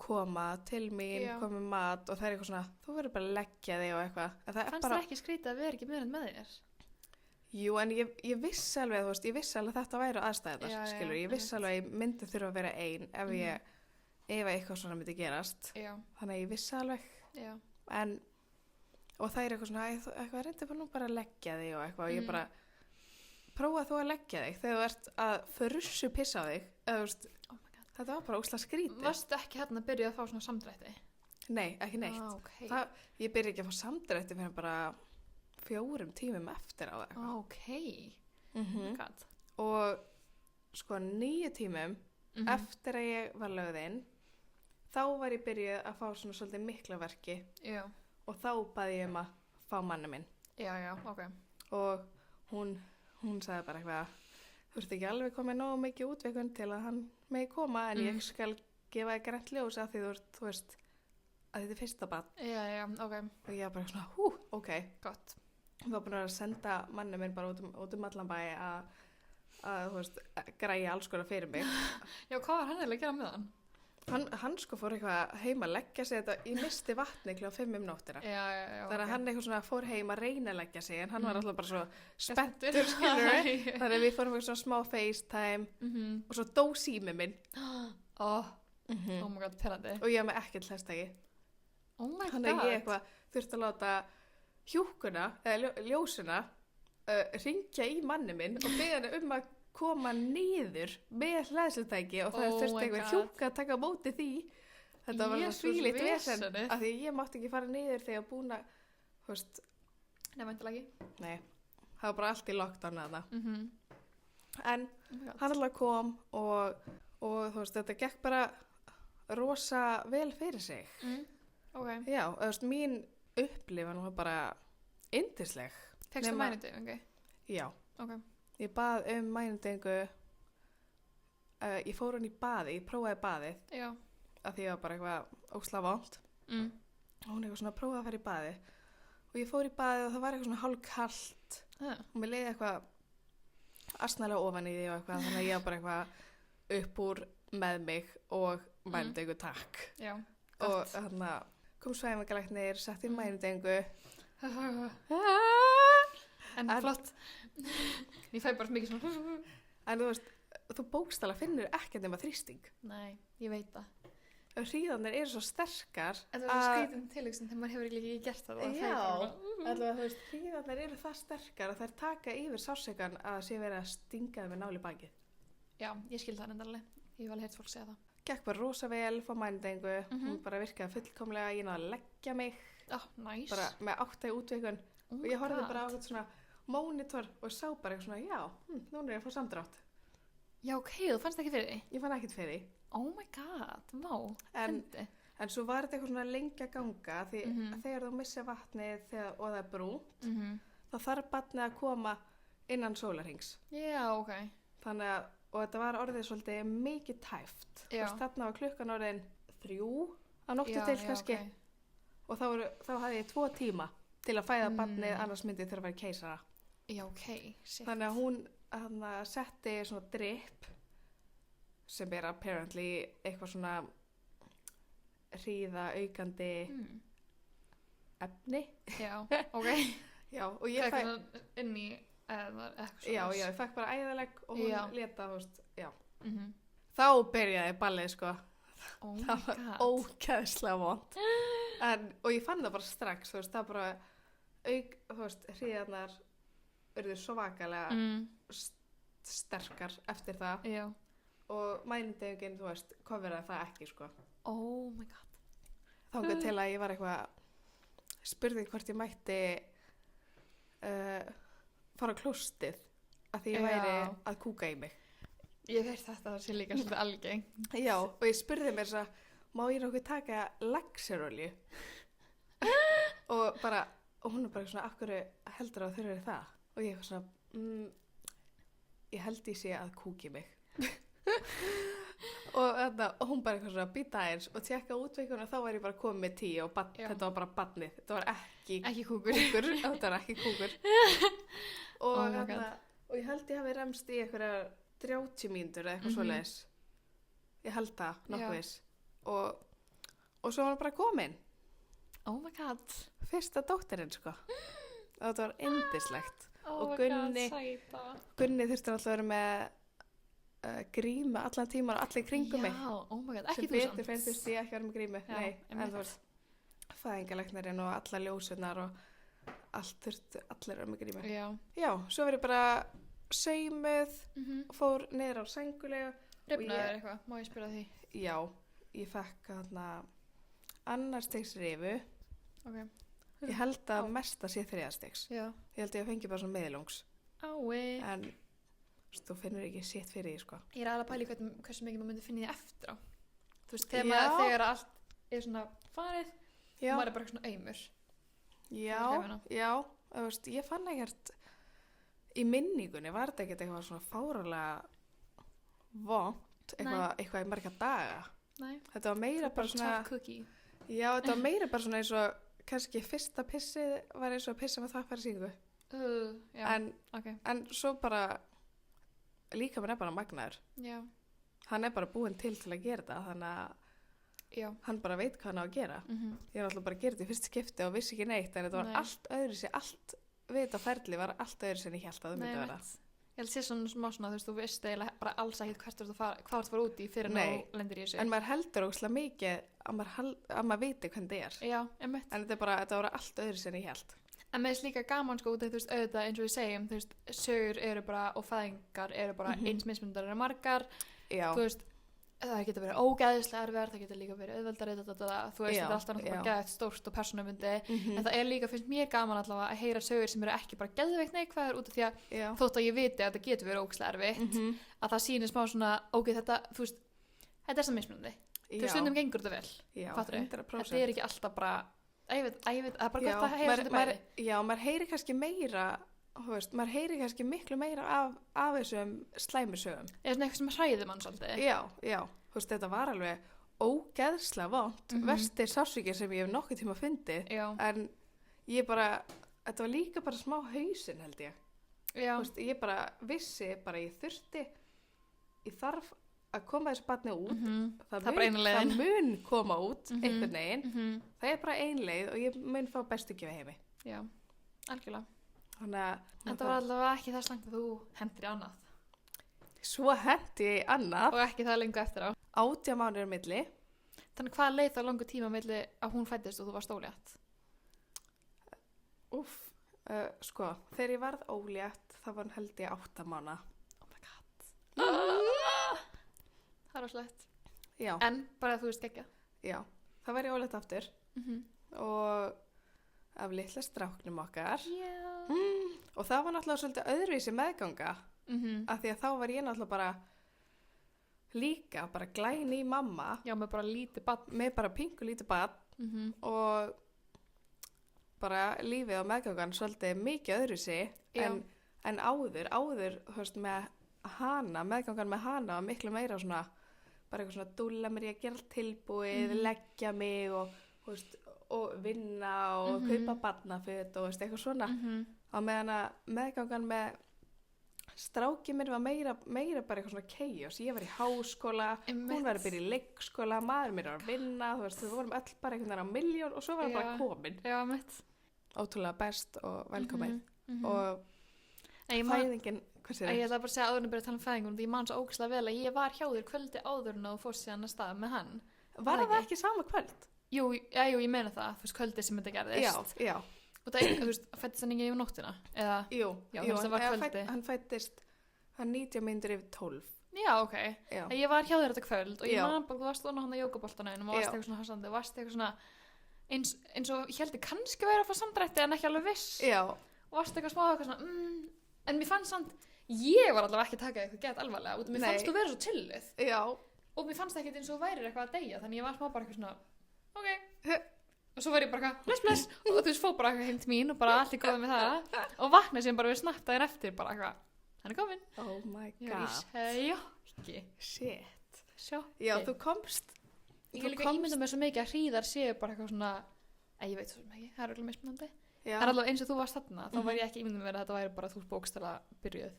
koma til mín, koma með mat og það er eitthvað svona, þú verður bara að leggja þig og eitthvað. Fannst það ekki skrítið að vera ekki með þér? Jú, en ég vissi alveg, þú veist, ég vissi alveg að þetta væri aðstæðar, skilur. Ég vissi alveg að ég myndi þurfa að vera ein ef eitthvað svona myndi gerast. Já. Þannig að ég vissi alveg. Já. Og það er eitthvað svona, eitthvað reyndi bara nú bara að leggja þig og eitthvað og ég bara, prófa þú að leggja þig þegar þú ert að frussu pissa á þig, eða þú veist, þetta var bara óslega skrítið. Varstu ekki hérna að byrja að fá svona samdrætti? Nei, ekki neitt. Okay. Ég byrja ekki að fá samdrætti fyrir bara 4 tímum eftir á það. Ok. Og sko 9 tímum eftir að ég var lögð inn, þá var ég byrjuð að fá svona svolítið mikla verki og þá baði ég að fá manni minn. Já, ok. Og hún sagði bara eitthvað, þú ert ekki alveg komið nógu mikið útvikun til að hann megi koma, en ég skal gefa þér grænt ljós af því þú veist að þetta er fyrsta barn. Já, ok. Og ég var bara svona, ok. Gott. Ég var búin að senda manni minn bara út allan bæ að þú veist, græja alls konar fyrir mig. Já, hvað var hann eiginlega að gera með hann? Hann sko fór eitthvað heim að leggja sig þetta, ég misti vatni kl. 5 nóttina. Já, þannig að hann eitthvað svona fór heim að reyna að leggja sig, en hann var alltaf bara svo spenntur, skilurðu. Þannig að við fórum eitthvað svona smá FaceTime og svo dó sími minn. Oh my god, perandi. Og ég hafði með ekkert hlæstæki. Oh my god. Þannig að ég eitthvað þurfti að láta hjúkuna, eða ljósuna, hringja í manni minn og beða hann að koma niður með hlæðslutæki og það þurfti einhver hjúka að taka á móti því. Þetta var svona svílitt vesen af því ég mátti ekki fara niður þegar búin að, þú veist. Nei, væntanlega ekki. Nei, það var bara allt í lockdown að það. En hann alltaf kom og þú veist, þetta gekk bara rosa vel fyrir sig. Ok. Já, þú veist, mín upplifun var bara yndisleg. Fékkstu mænudegingu? Já. Ok. Ég bað mænudegingu, ég fór hann í baði, ég prófaði baðið. Já. Af því ég var bara eitthvað óslega vont. Og hún eitthvað svona prófaði að fara í baði. Og ég fór í baðið og það var eitthvað svona hálfkalt. Og mér leiði eitthvað asnalega ofan í því og eitthvað, þannig að ég var bara eitthvað upp úr með mig og mænudegingu takk. Já, gott. Og þannig að kom svæfingalæknir, sett í mænudegingu. En flott. Ég fæ bara mikið svona. En þú veist, þú bókstala finnur ekkert nema þrýsting. Nei, ég veit það. Hríðarnir eru svo sterkar. Þetta var skrítin tilhugsun þegar maður hefur ekki gert það. Já, allavega þú veist, hríðarnir eru það sterkar að þær taka yfir sársaukann að sé verið að stinga þeim með nál í bakið. Já, ég skil það endalega. Ég hef alveg heyrt fólk segja það. Gekk bara rosa vel, fór mænudegingu, hún bara virkaði fullkomlega, ég náði að leggja mig. Nice. Bara með 8 útvikun. Og ég horfði bara á eitthvað svona monitor og sá bara eitthvað svona, já, núna er ég að fá samdrátt. Já, ok, þú fannst ekki fyrir því? Ég fann ekkert fyrir því. Oh my god, vá, fyndi. En svo var þetta eitthvað svona lengi að ganga því þegar þú missir vatnið og það er brúnt, þá þarf barnið að koma innan sólarhrings. Já, ok. Þannig að, og þetta var orðið svolítið mikið tæft. Þarna var klukkan orðin 3 að nóttu til kannski. Okay. Og þá hafði ég 2 tíma til að fæða barnið, annars myndi þurfa að vera keisara. Já, ok. Shit. Þannig að hún setti svona drip sem er apparently eitthvað svona hríða aukandi efni. Já, ok. Já, og ég fæ inn í eitthvað svona. Já, ég fekk bara æðalegg og hún leta, þú veist, já. Þá byrjaði ballið, sko. Oh það var ógeðslega vont. Og ég fann það bara strax, þú veist, það bara þú veist, hríðarnar urðu svakalega sterkar eftir það. Já. Og mænudegin, þú veist, koferaði það ekki, sko. Oh my god. Þangað til að ég var eitthvað, spurði hvort ég mætti fara á klóstið að því ég væri að kúka í mig. Ég veit þetta sé líka svolítið algeng. Já, og ég spurði mér svo, má ég nokkuð taka laxerolju? og hún er bara svona, af hverju heldur að þurfið það? Og ég var svona, ég held í sig að kúki mig. og hún bara eitthvað svona býta eins og tjekka útveikun og þá var ég bara komið með 10 og þetta var bara barnið, þetta var ekki kúkur. Þetta var ekki kúkur. og ég held ég hafi remst í eitthvað 30 mínútur eða eitthvað svoleiðis. Ég held það nokkvis og svo var hann bara komin. Oh my god. Fyrsta dóttirinn, sko. Og þetta var yndislegt. Og Gunni þurfti alltaf að vera með grímu allan tíman og allir kringum mig. Já, oh my god, ekki þú samt. Sem betur finnst ég ekki að vera með grímu. Já, nei, en þú veist, fæðingalæknirinn og allar ljósunar og allt þurfti allir að vera með grímu. Já, svo verið bara saumuð og fór niður á sængulega. Rifnaður eitthvað, má ég spyrja því? Já, ég fekk annars stigs rifu. Okay. Ég held að mesta sé 3. stigs. Já. Ég held ég að fengi bara svona meðlungs. Ái. En þú finnur ekki sitt fyrir því, sko. Ég alveg að pæla í hversu mikið maður myndi finna því eftir á. Þú veist, þegar allt er svona farið, maður bara svona aumur. Já, þú veist, ég fann ekkert í minningunni, var þetta ekkert eitthvað svona fáralega vont, eitthvað í marga daga. Nei. Þetta var meira bara svona tough cookie. Já, þetta var meira bara svona eins og kannski fyrsta pissið var eins og að pissa með þvagfærasýningu. En svo bara líka mér bara magnaður. Já. Hann bara búinn til að gera þetta, þannig að hann bara veit hvað hann á að gera. Ég var alltaf bara að gera þetta í fyrst skipti og vissi ekki neitt, en þetta var allt öðru sér, allt við þetta ferli var allt öðru sér en ég hélt að það myndi vera. Ég held að sé svona smá svona, þú veist, þú veist eiginlega bara alls ekkert hvað þú fara út í fyrir ná lendir í þessu. En maður heldur ógeðslega mikið að maður viti hvernig það er. Já, einmitt. En þetta var allt öðru sem ég held. En með þess líka gaman sko út af þú veist auðvitað eins og við segjum, þú veist, sögur eru bara og fæðingar eru bara eins mismunandi en margar. Já. Þú veist, það getur verið ógeðslega erfiðar, það getur líka verið auðveldari, þú veist, þetta er alltaf náttúrulega geðveikt stórt og persónubundi, en það er líka, finnst mér gaman allavega að heyra sögur sem eru ekki bara geðveikt neikvæðar út af því að þótt að ég viti að þetta getur verið ógeðslega erfitt, að það sýnir smá svona, ok, þetta, þú veist, þetta er sem mismunandi, þú stundum gengur þetta vel, fattur þau? Þetta er ekki alltaf bara, ég veit, það er bara gott að heyra þetta bæði. Já, maður heyri kannski meira, þú veist, maður heyri kannski miklu meira af þessum slæmusögum. Eða svona eitthvað sem hræðir mann svolítið. Já, þú veist, þetta var alveg ógeðslega vont, versti sársvíkir sem ég hef nokkuð tíma fundið, en ég bara, þetta var líka bara smá hausinn held ég. Já. Þú veist, ég bara vissi, ég þarf að koma þessu barni út, það mun koma út einhvern veginn, það er bara ein leið og ég mun fá bestu gjöf heimi. Já, algjörlega. Þetta var allavega ekki það slangt að þú hendir í annað. Svo hendi ég í annað. Og ekki það lengur eftir á. 18 mánuðir milli. Þannig hvað leið það langur tíma milli að hún fæddist og þú varst ólétt? Sko, þegar ég varð ólétt það var held ég 8 mánuða. Oh my god. Það var slett. Já. En bara þú veist geggjað. Já, það var ég ólétt aftur. Og af litla stráknum okkar. Og það var náttúrulega svolítið öðruvísi meðganga af því að þá var ég náttúrulega bara glæný mamma. Já, með bara lítið barn. Með bara pingu lítið barn og bara lífið á meðgangan svolítið mikið öðruvísi en áður, þú veist, með hana, meðgangan með hana var miklu meira svona, bara eitthvað svona dúlla mér í að gera tilbúið, leggja mig og, þú veist, og vinna og kaupa barnaföt og veist, eitthvað svona á meðan að meðgangan með stráki mér var meira bara eitthvað svona chaos. Ég var í háskóla, hún var að byrja í leikskóla, maður mér var að vinna, þú veist, við vorum öll bara einhvern veginn á milljón og svo var bara komin. Já, mitt. Ótrúlega best og velkomin. Og fæðingin, hvað sér þér? Ég ætla bara að segja áður en byrja að tala um fæðingun, því ég man svo ógeðslega vel að ég var hjá þér kvöldi áður en þú fórst síðan að stað með hann. Var það ekki sama kvöld? Jú, ég meina það, þú veist, kvöldið sem þetta gerðist. Já. Og það, þú veist, fættist hann ekki yfir nóttina? Eða? Jú, hann fættist, hann 90 mínútur yfir 12. Já, ok. Já. Ég var hjá þér þetta kvöld og ég man bara, þú varst þarna hann á jógaboltanum og varst eitthvað svona hasandi, varst eitthvað svona, eins og ég held ég kannski verið að fá samdrætti en ekki alveg viss. Já. Og varst eitthvað smá eitthvað svona, en mér fannst samt, ég var allavega ekki að taka eitthvað gett alvarlega, og mér fannst þú verið svo chilluð. Já. Og mér fannst ekkert eins og værir eitthvað að deyja, þannig ég var smá bara eitthvað svona, ok. Og svo var ég bara eitthvað, bless, og þú veist, fór bara eitthvað heim til mín og bara allt í góða með það. Og vaknaði sem bara við snattaðir eftir, bara eitthvað, hann er komin. Oh my god. Ég var í sjokki. Shit. Sjokki. Já, þú komst. Ég líka ímynda mér svo mikið að hríðar séu bara eitthvað svona, ég veit svo mikið, það er alveg mismunandi. En allavega eins og þú varst þarna, þá var ég ekki ímynda mér að þetta væri bara þú bókstaflega byrjuð.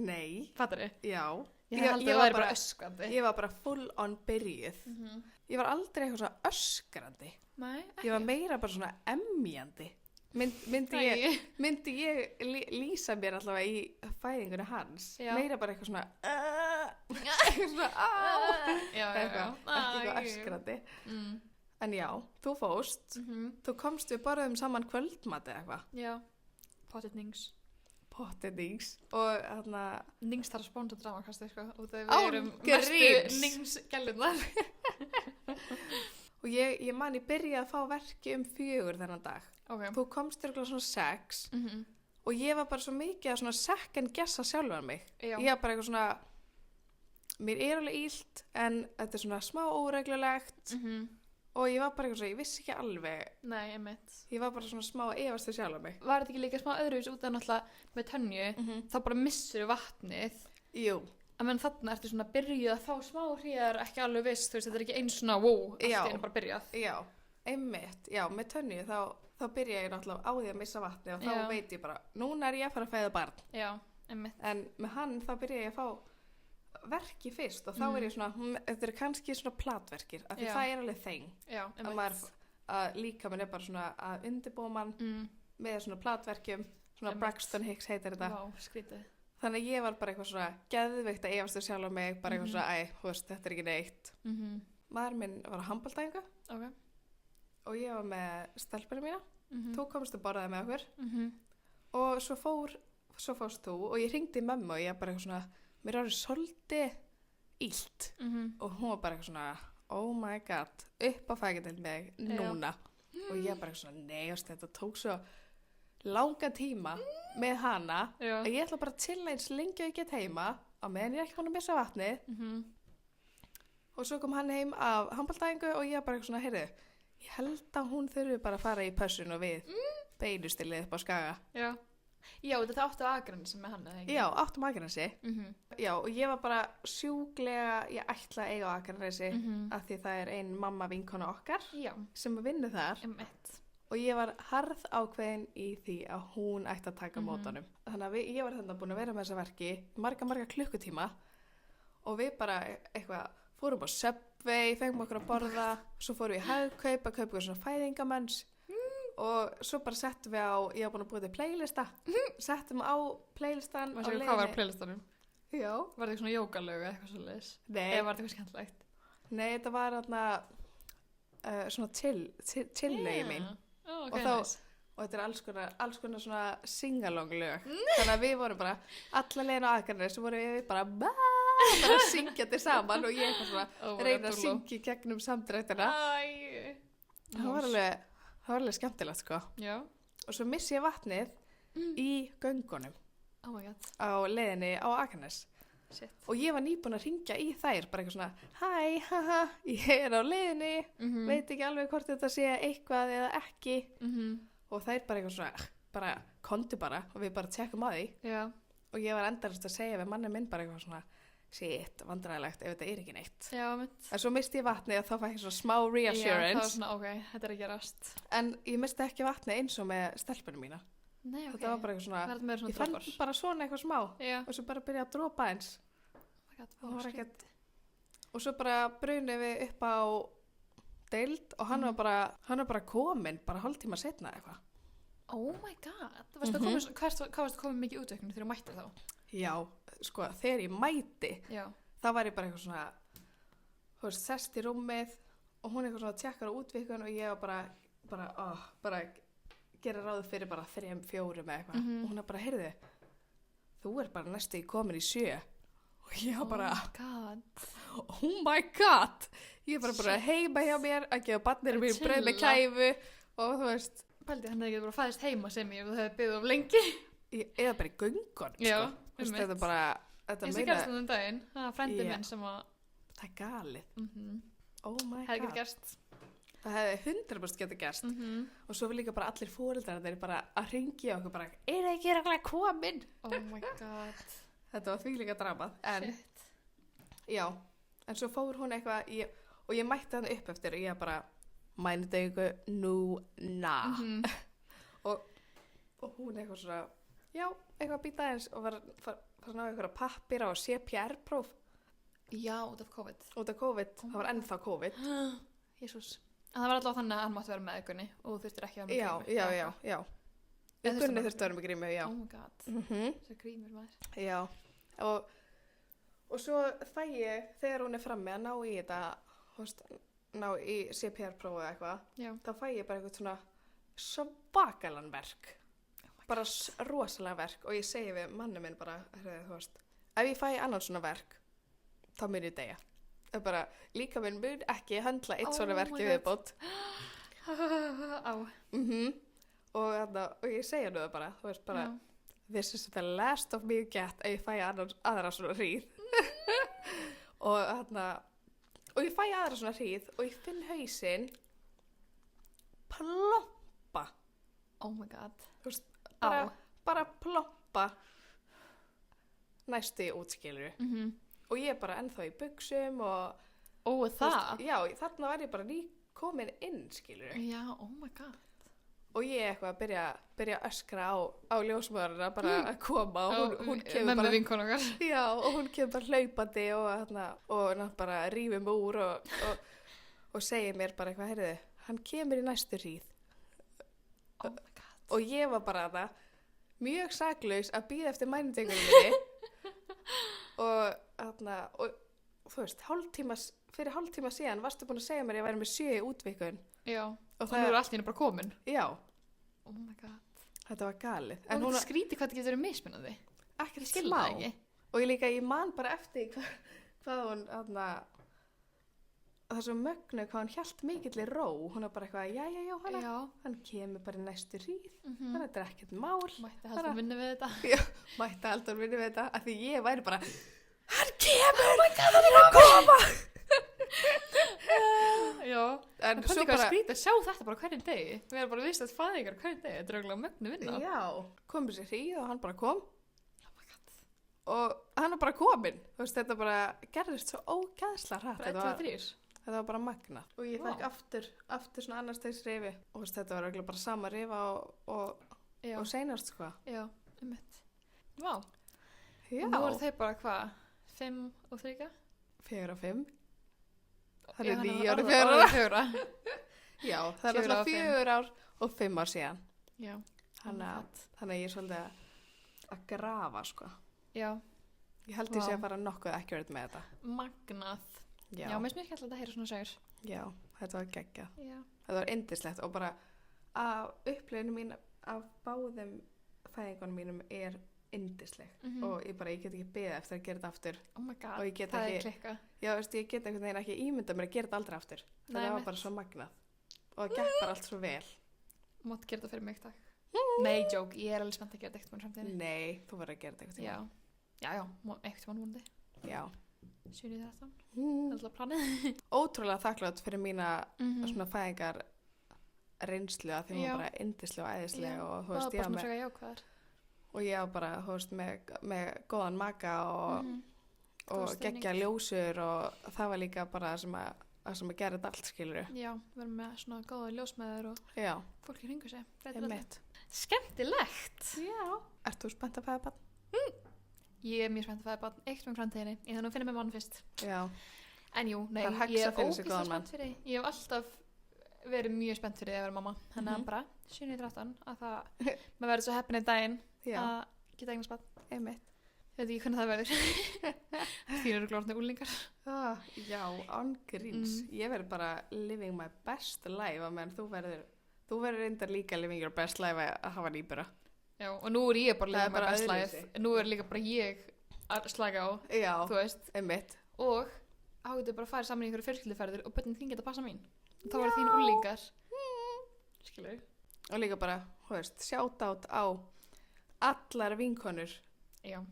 Nei. Fattar þið? Já. Ég held að það væri bara öskrandi. Ég var bara full on byrjuð. Ég var aldrei eitthvað svona öskrandi. Nei, ekki. Ég var meira bara svona emjandi. Myndi ég lýsa mér allavega í fæðingunni hans. Já. Meira bara eitthvað svona eitthvað svona ekki eitthvað öskrandi. En já, þú fóst. Þú komst við borðum saman kvöldmat eða eitthvað. Já, potted nings. Og þarna Nings þarf að spónsa dramakasti sko, og það við erum mestu Nings-gælunar. Og ég man ég byrjaði að fá verki 4 þennan dag. Okay. Þú komst þér svona 6 og ég var bara svo mikið að svona second guessa sjálfan mig. Já. Ég var bara eitthvað svona, mér alveg illt en þetta svona smá óreglulegt og ég var bara eitthvað svona, ég vissi ekki alveg. Nei, einmitt. Ég var bara svona smá að efast við sjálfan mig. Var þetta ekki líka smá öðruvís út af náttúrulega með Tönju, þá bara missur vatnið. Jú. Að menn þarna ertu svona byrjuð að fá smá hríðar ekki alveg viss, þú veist, þetta ekki eins svona allt í einu bara byrjað. Já, einmitt, já, með Tönju þá byrja ég náttúrulega á því að missa vatni og þá veit ég bara, núna ég að fara að fæða barn. Já, einmitt. En með hann þá byrja ég að fá verki fyrst og þá ég svona, þetta kannski svona platverkir, af því það alveg þeng. Já, einmitt. Að líka minn bara svona að undirbúa mann með svona platverkjum, svona Braxton Hicks heitir þetta. Vá, skrítið. Þannig að ég var bara eitthvað svona geðveikt að efast sjálf á mig, bara eitthvað svona, þú veist, þetta ekki neitt. Maður minn var á handboltaæfingu og ég var með stelpunum mína, þú komst að borðaði með okkur og svo fórst þú og ég hringdi í mömmu og ég bara eitthvað svona, mér árið svolítið illt og hún var bara eitthvað svona, oh my god, upp á fækjum mig núna og ég bara eitthvað svona, nei, þetta tók svo langa tíma með hana að ég ætla bara að chilla eins lengi og ég get heima á meðan ég ekki búin að missa vatnið og svo kom hann heim af handboltaæfingu og ég bara eitthvað svona, heyrðu, ég held að hún þurfi bara að fara í pössun og við beinustilið upp á Skaga. Já, þetta áttu Akranesi með hann, eða ekki? Já, áttum Akranesi. Já, og ég var bara sjúklega, ég ætla að eiga á Akranesi af því það er ein mamma vinkona okkar sem vinnur þar. Og ég var harð ákveðin í því að hún ætti að taka mótanum. Þannig að ég var þannig búin að vera með þessa verki marga klukkutíma og við bara eitthvað fórum á Subway, fengum okkur að borða, svo fórum við í Hagkaup að kaupa okkur svona fæðingamanns og svo bara settum við á, ég var búin að búið til playlista, settum á playlistan á leiðinni. Hvað var playlistanum? Já. Var þetta svona jógalög eða eitthvað svoleiðis? Nei. Eða var þetta eitthvað skemmtilegt? Nei, þetta var svona chill-lögi mín. Okay, og þetta er alls konar svona sing-along lög. Þannig að við vorum bara, alla leiðin á Akranes, svo vorum við bara að syngja þetta saman og ég eitthvað svona reyna að syngja gegnum samdrættina. Það var alveg skemmtilegt, sko. Já. Og svo missi ég vatnið í göngunum á leiðinni á Akranes. Shit. Og ég var nýbúin að hringja í þær, bara eitthvað svona, hæ, haha, ég er á leiðinni, veit ekki alveg hvort þetta sé eitthvað eða ekki. Og þær bara eitthvað svona, bara, komdu bara og við bara tjekkum á því. Já. Og ég var endarist að segja við manni minn bara eitthvað svona, shit, vandræðilegt ef þetta er ekki neitt. Já, mitt. En svo misti ég vatnið og þá fæ ég svona smá reassurance. Já, það var svona, ok, þetta er að gerast. En ég misti ekki vatnið eins og með stelpunum mína. Nei, ok. Þetta var bara eitthvað svona, ég fann bara svona eitthvað smá og svo bara byrja að dropa eins. Oh my God, og svo bara brunum við upp á deild og hann var bara kominn bara hálftíma seinna eitthvað. Oh my god, hvað varstu komin mikið útveiknum þegar þú mættir þá? Já, sko, þegar ég mæti þá var ég bara eitthvað svona, þú veist, sest í rúmið og hún eitthvað svona tjekkar á útveikun og ég var bara gera ráð fyrir bara 3-4 með eitthvað og hún er bara, heyrðu, þú er bara næstu komin í 7 og ég var bara, oh my god, ég var bara heima hjá mér að gefa barnir mér brauð með kæfu og þú veist, pældi hann hefði ekki bara fæðist heima sem ég og það hefði byggðið of lengi eða bara í göngun, sko. Þetta er bara, þetta meina gerst um daginn, það er frændi minn sem að það er galið. Oh my god, hefði getið gerst. Það hefði 100% getið gerst og svo við líka bara allir foreldrar þeir bara að hringja okkur bara, er það ekki að komin? Oh my god. Þetta var því líka dramað, en já, en svo fór hún eitthvað og ég mætti hann upp eftir og ég bara mænudegingu núna og hún eitthvað svona, já, eitthvað býta eins og var að ná eitthvað pappir á CPR-próf. Já, út af COVID. Það var ennþá COVID. Jésús. En það var alltaf þannig að hann mátti vera með aukunni og þú þurftir ekki að vera með grími. Já. Aukunni þurfti að vera með grími, já. Oh my god, það grímur maður. Já. Og svo fæ ég þegar hún er frammi að ná í þetta ná í CPR-prófu eða eitthvað þá fæ ég bara eitthvað svona svakalan verk bara rosalega verk og ég segi við manni minn bara þú veist, ef ég fæ annan svona verk þá mun ég deyja bara, líka minn mun ekki handla eitt svona verk í viðbót og ég segja nú það bara þú veist bara this is the last of me you get ef ég fæ aðra svona hríð og ég fæ aðra svona hríð og ég finn hausinn plompa Oh my god. þú veist, bara plompa næstu í útskilur og ég er bara ennþá í buxum og það? Já, þarna var ég bara komin inn, skilur. Já, oh my god. Og ég eitthvað að byrja að öskra á ljósmöðurina bara að koma og hún kemur með bara... Með vinkonu okkar. Já, og hún kemur bara hlaupandi og bara rífur mig úr og segir mér bara eitthvað, heyrðu, hann kemur í næstu hríð. Oh my god. Og ég var bara mjög saklaus að bíða eftir mænudegunum minni og þú veist, fyrir hálftíma síðan varstu búin að segja mér að ég væri með 7 í útvikun. Já, og það er allt í henni bara komin. Já. Oh my god. Þetta var galið. Og hún skríti hvað þetta getur verið mismunandi. Ekkert smá. Og ég man bara eftir hvað hún, það er svo mögnu hvað hún hélt mikilli ró. Hún var bara eitthvað, já, hann kemur bara í næstu hríð. Þetta er ekkert mál. Mætti Halldór vinna við þetta. Já, mætti Halldór vinna við þetta. Af því ég væri bara, hann kemur! Oh my god, hann er að koma! Já, en svo bara skrítið að sjá þetta bara hverjum degi. Við erum bara vist að fæðingar hverjum degi. Þetta er auðvitað mögnu vinna. Já, komur sér hríð og hann bara kom. Oh my god. Og hann er bara kominn. Þú veist, þetta bara gerðist svo ógeðslega hratt. Þetta var bara magnað. Og ég fekk aftur svona annars stegs rifi. Og þú veist, þetta var auðvitað bara sama rifa og seinast, sko. Já, einmitt. Vá. Já. Og nú eru þeir bara hvað? 5 og 3? 4 og 5. Það er 9 ára 4. Já, það er alltaf 4 ár og 5 ár síðan. Já. Þannig að ég er svolítið að grafa, sko. Já. Ég held ég sé að fara nokkuð accurate með þetta. Magnað. Já, mér finnst mér skemmtilegt að heyra svona sögur. Já, þetta var geggjað. Já. Þetta var yndislegt og bara að upplifinu mín af báðum fæðingunum mínum er yndisleg og ég get ekki beðið eftir að gera þetta aftur. Oh my god, og ég get það ekki, er klikka. Já, veist, ég get einhvern veginn ekki ímyndað mér að gera þetta aldrei aftur. Það var bara svo magnað og það gekk bara allt svo vel. Máttu gera þetta fyrir mig, takk. Nei, joke, ég er alveg spennt að gera þetta eitthvað framtíðinni. Nei, þú verður að gera þetta eitthvað. Já, eitthvað vonandi. Já. 7.13. Það er alltaf planið. Ótrúlega þakklátt fyrir mína svona fæðingar reynslu að því hún var bara yndisleg og æðisleg og þú veist, ég var með og ég var bara, þú veist, með góðan maka og geggja ljósur og það var líka bara sem að gera þetta allt, skilur. Já, við erum með svona góða ljósmeður og fólk í hringu sig. Skemmtilegt. Já. Ert þú spennt að fæða barn? Ég er mjög spennt að fæða barn, eitt með framtíðinni. Ég þannig að finna mig mann fyrst. Já. En jú, nei, ég er ógeðslega spennt fyrir því. Ég hef alltaf verið mjög spennt fyrir því að vera mamma. Þannig að bara 7.13 að það, maður verður svo heppin í daginn að geta eignast barn. Einmitt. Ég veit ekki hvernig það verður. Þín eru glórnir úlingar. Já, ángríns. Ég verður bara living my best life, menn þú verður reyndar líka living your best life að hafa nýbura. Já, og nú er ég bara living my best life. Nú er líka bara ég að slaka á. Já, þú veist. Einmitt. Og þá getur bara að fara saman í einhverju fjölskylduferðir og börnin þín geta að passa mín. Og þá verður þín úlingar. Skilur. Og líka bara, þú veist, shoutout á allar vinkonur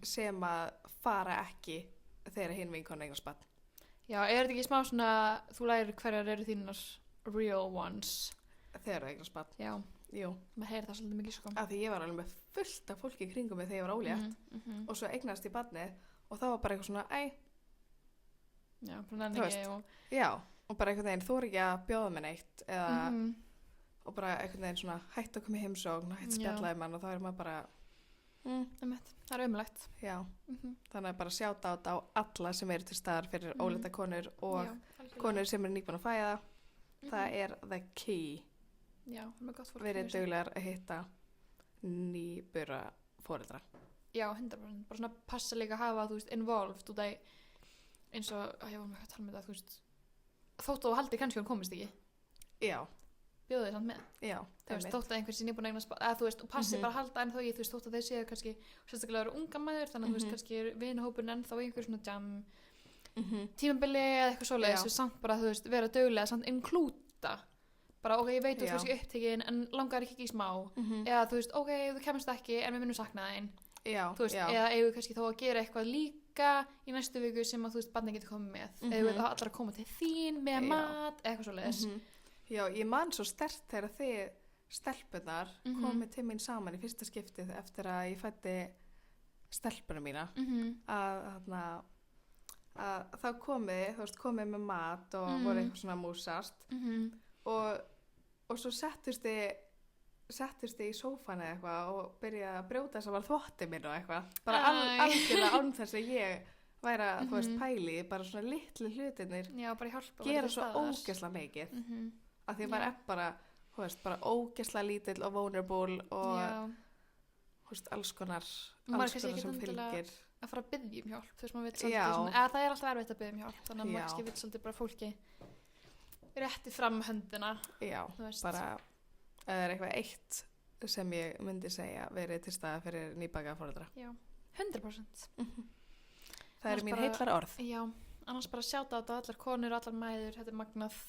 sem að fara ekki þegar hinn vinkonu eignast barn. Já, er þetta ekki smá svona, þú lærir hverjar eru þínar real ones þegar það eignast barn? Já. Jú. Maður heyrir það svolítið mikið, sko. Af því ég var alveg með fullt af fólki í kringum mig þegar ég var ólétt og svo eignast ég barnið og það var bara eitthvað svona, Já, bara nenni ekki og... Já, og bara einhvern veginn, þú er ekki að bjóða mig neitt eða og bara einhvern veginn svona hætt að koma í heimsókn, hætt spjallaði mann og þá er maður bara það er ömulegt. Já, þannig að bara shoutout á alla sem eru til staðar fyrir ólétta konur og konur sem eru nýbúin að fæða. Það er the key. Já, það er gott fólk. Verið duglegar að hitta nýbura foreldra. Já, 100%. Bara svona passa líka að hafa, þú veist, involved út af eins og, ég var með að tala með það, þú veist, þótt þú haldi kannski hann komist ekki. Já. Bjóðu þið samt með. Já. Þú veist, þótt að einhver sé nýbúin að eignast, að þú veist, og passi bara að halda ennþá í, þú veist, þótt að þeir séu kannski, sérstaklega eru unga mæður, þannig að þú veist, kannski er vinahópurinn ennþá í einhver svona jam tímabili eða eitthvað svoleiðis, og samt bara, þú veist, vera duglega, samt inklúta. Bara, ok, ég veit þú ert kannski upptekinn, en langar ekki í smá. Eða, þú veist, ok, þú kemst ekki, en við munum sakna þín. Já, þú veist, já. eða eigum við kannski þó að gera eitthvað líka í næstu viku sem að þú veist, barnið getur komið með, eigum við allar að koma til þín með mat, eitthvað svo leiðis. Já, ég man svo sterkt þegar þið stelpunar komið til mín saman í fyrsta skiptið eftir að ég fætti stelpuna mína að þá komið með mat og voru eitthvað svona músast og svo settust þið í sófan eða eitthvað og byrjaði að brjóta þess að var þvotti minn og eitthvað bara algjörlega án þess að ég væri að þú veist pæli, bara svona litlu hlutinir gera svo ógeðslega mikið að því maður bara þú veist, bara ógeðslega lítill og vulnerable og þú veist, alls konar sem fylgir að fara að biðja hjálp, þú veist, maður veit svolítið svona, eða það alltaf erfitt að biðja hjálp, þannig að maður kannski veit svolítið bara fólki rétti fram höndina. Já, bara það eitthvað eitt sem ég myndi segja verið til staða fyrir nýbakaða foreldra. Já, 100%. Það eru mín heillar orð. Já, annars bara sjáta á þetta allar konur, allar mæður, þetta magnað.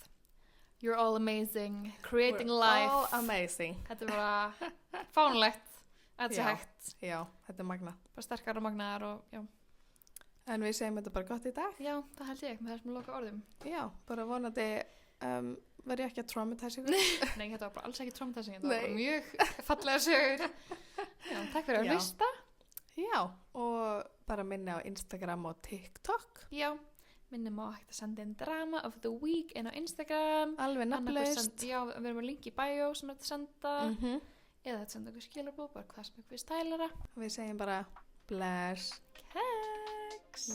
You're all amazing, creating life. We're all amazing. Þetta bara fánlegt. Þetta er hægt. Já, þetta magnað. Bara sterkar og magnaðar og já. En við segjum þetta bara gott í dag. Já, það held ég, með þessum loka orðum. Já, bara vonandi var ég ekki að traumatise ykkur. Nei, þetta var bara alls ekki traumatizing. Þetta var bara mjög fallega sögur. Já, takk fyrir að hlusta. Já, og bara minni á Instagram og TikTok. Já, minnum á hægt að senda inn drama of the week inn á Instagram. Alveg nafnlaust. Já, við erum að link í bio sem er að senda. Eða þetta senda okkur skilabóð, bara hvað sem ykkur stælara. Við segjum bara bless. Keks.